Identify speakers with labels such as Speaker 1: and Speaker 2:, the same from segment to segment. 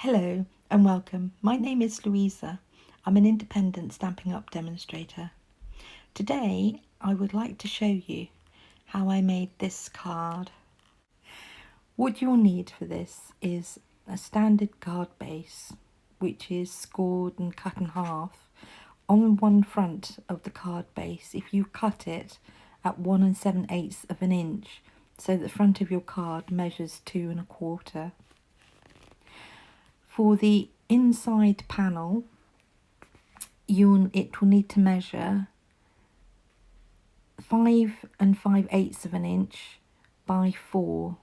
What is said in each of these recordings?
Speaker 1: Hello and welcome. My name is Louisa. I'm an independent Stampin' Up demonstrator. Today I would like to show you how I made this card. What you'll need for this is a standard card base, which is scored and cut in half. On one front of the card base, if you cut it at 1 7/8 of an inch, so the front of your card measures 2 1/4. For the inside panel, it will need to measure 5 5/8 of an inch by 4,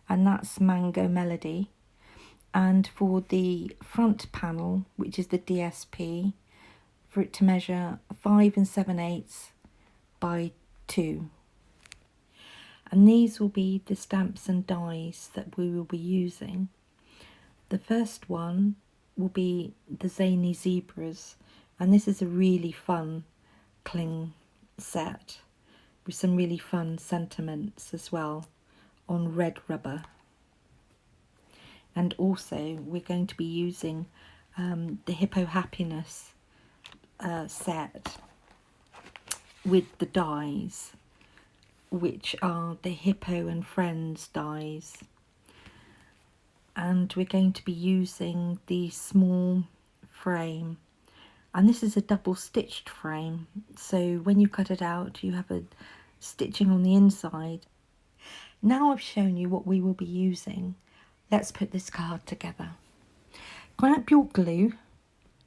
Speaker 1: and that's Mango Melody. And for the front panel, which is the DSP, for it to measure 5 7/8 by 2. And these will be the stamps and dies that we will be using. The first one will be the Zany Zebras, and this is a really fun cling set with some really fun sentiments as well on red rubber. And also we're going to be using the Hippo Happiness set with the dies, which are the Hippo and Friends dies. And we're going to be using the small frame, and this is a double stitched frame, so when you cut it out you have a stitching on the inside. Now I've shown you what we will be using, let's put this card together. Grab your glue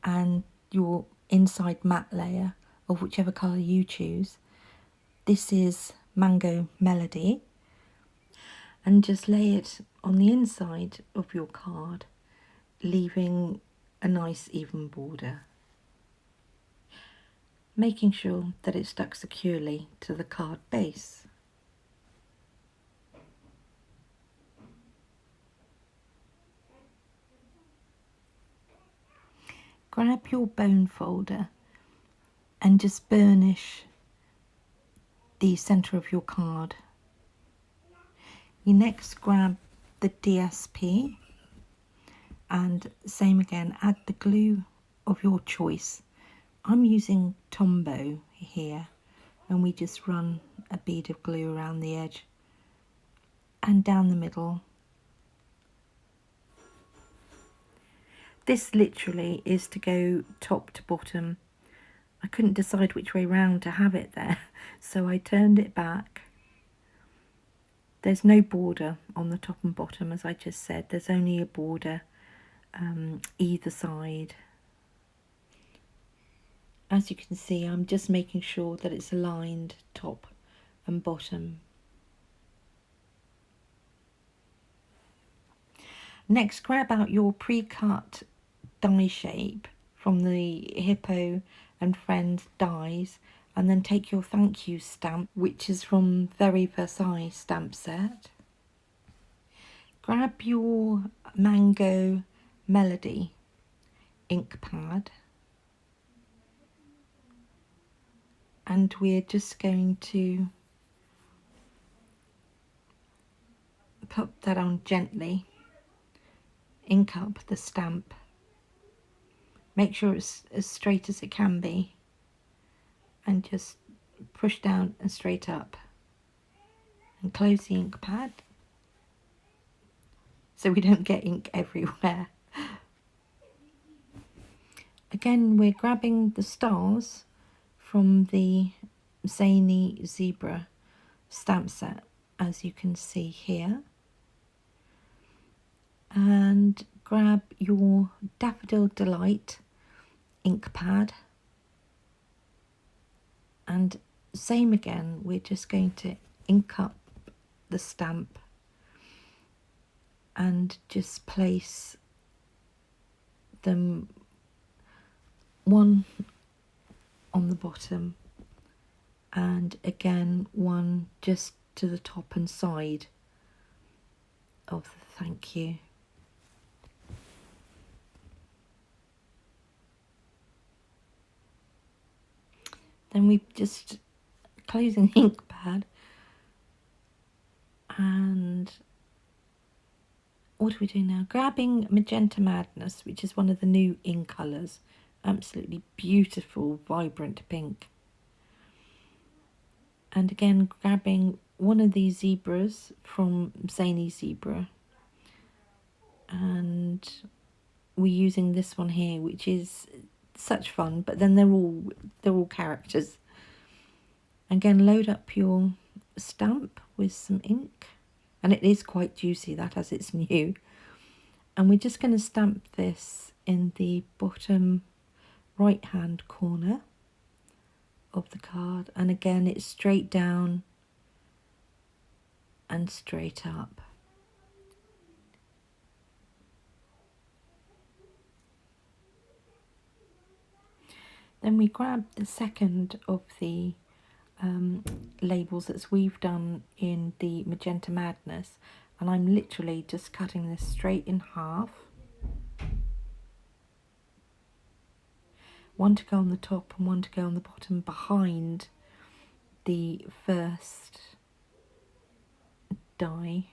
Speaker 1: and your inside matte layer of whichever colour you choose. This is Mango Melody, and just lay it on the inside of your card, leaving a nice even border, making sure that it's stuck securely to the card base. Grab your bone folder and just burnish the centre of your card. You next grab the DSP and same again, add the glue of your choice. I'm using Tombow here, and we just run a bead of glue around the edge and down the middle. This literally is to go top to bottom. I couldn't decide which way round to have it there, so I turned it back. There's no border on the top and bottom, as I just said. There's only a border either side. As you can see, I'm just making sure that it's aligned top and bottom. Next, grab out your pre-cut die shape from the Hippo and Friends dies, and then take your thank you stamp, which is from Versailles stamp set. Grab your Mango Melody ink pad, and we're just going to put that on gently, ink up the stamp, make sure it's as straight as it can be, and just push down and straight up, and close the ink pad so we don't get ink everywhere. Again, we're grabbing the stars from the Zany Zebra stamp set, as you can see here, and grab your Daffodil Delight ink pad, and same again, we're just going to ink up the stamp and just place them one on the bottom and again one just to the top and side of the thank you. Then we just closing the ink pad and what are we doing now? Grabbing Magenta Madness, which is one of the new ink colours. Absolutely beautiful, vibrant pink. And again, grabbing one of these zebras from Zany Zebra. And we're using this one here, which is such fun, but then they're all characters. Again, load up your stamp with some ink, and it is quite juicy, that, as it's new. And we're just going to stamp this in the bottom right hand corner of the card, and again it's straight down and straight up. Then we grab the second of the labels that we've done in the Magenta Madness, and I'm literally just cutting this straight in half. One to go on the top and one to go on the bottom behind the first die.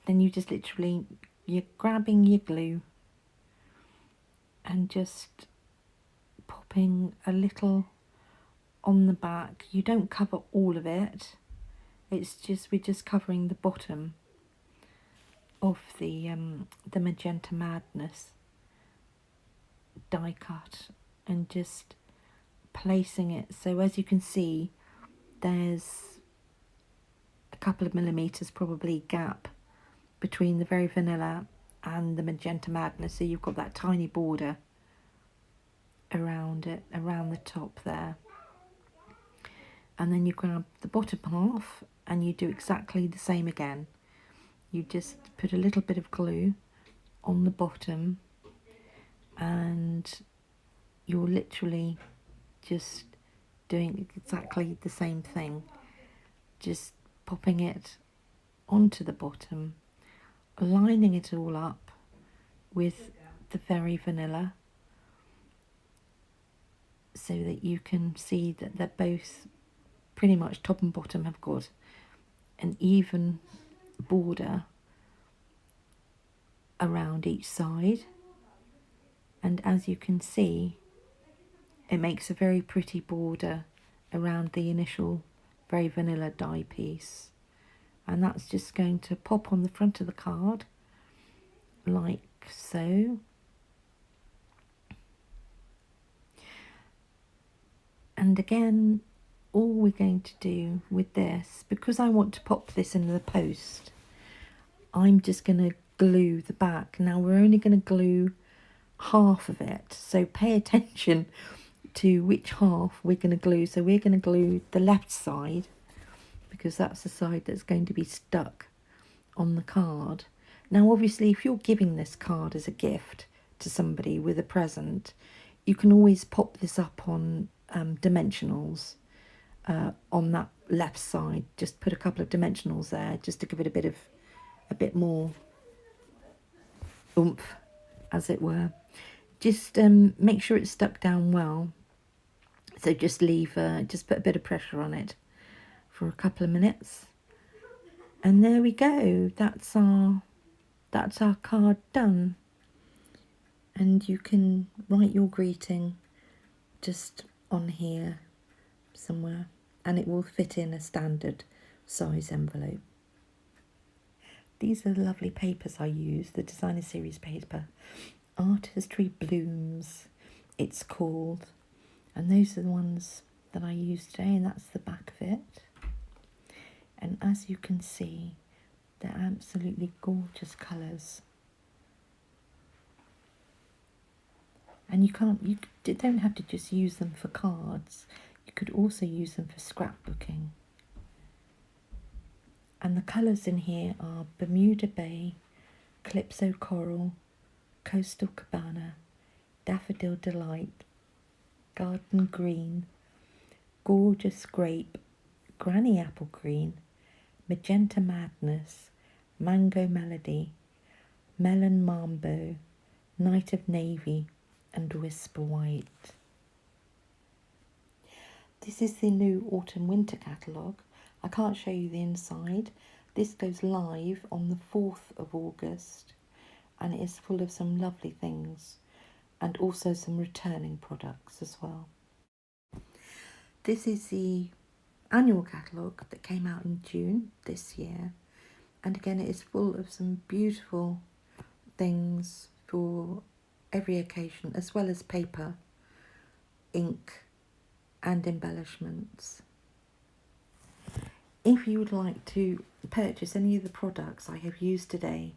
Speaker 1: Then you just literally, you're grabbing your glue and just popping a little on the back. You don't cover all of it. It's just, we're just covering the bottom of the Magenta Madness die cut and just placing it. So as you can see, there's a couple of millimeters probably gap between the Very Vanilla and the Magenta Madness, so you've got that tiny border around it, around the top there. And then you grab the bottom half and you do exactly the same again. You just put a little bit of glue on the bottom and you're literally just doing exactly the same thing, just popping it onto the bottom, lining it all up with the Very Vanilla so that you can see that they're both pretty much top and bottom have got an even border around each side. And as you can see, it makes a very pretty border around the initial Very Vanilla die piece. And that's just going to pop on the front of the card like so. And again, all we're going to do with this, because I want to pop this in the post, I'm just going to glue the back. Now we're only going to glue half of it, so pay attention to which half we're going to glue. So we're going to glue the left side, because that's the side that's going to be stuck on the card. Now obviously, if you're giving this card as a gift to somebody with a present, you can always pop this up on dimensionals on that left side. Just put a couple of dimensionals there just to give it a bit more oomph, as it were. Just make sure it's stuck down well. So just just put a bit of pressure on it for a couple of minutes, and there we go. That's our card done. And you can write your greeting just on here somewhere, and it will fit in a standard size envelope. These are the lovely papers I use, the designer series paper, Artistry Blooms it's called, and those are the ones that I use today, and that's the back of it. And as you can see, they're absolutely gorgeous colours. And you don't have to just use them for cards. You could also use them for scrapbooking. And the colours in here are Bermuda Bay, Calypso Coral, Coastal Cabana, Daffodil Delight, Garden Green, Gorgeous Grape, Granny Apple Green, Magenta Madness, Mango Melody, Melon Mambo, Night of Navy, and Whisper White. This is the new autumn winter catalogue. I can't show you the inside. This goes live on the 4th of August and it is full of some lovely things and also some returning products as well. This is the annual catalogue that came out in June this year, and again it is full of some beautiful things for every occasion, as well as paper, ink and embellishments. If you would like to purchase any of the products I have used today,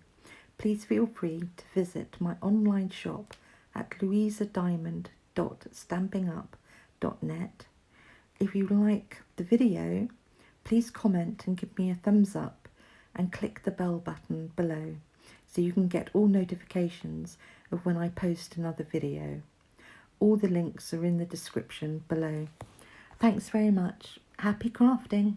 Speaker 1: please feel free to visit my online shop at louisadiamond.stampinup.net. If you like the video, please comment and give me a thumbs up and click the bell button below so you can get all notifications of when I post another video. All the links are in the description below. Thanks very much. Happy crafting!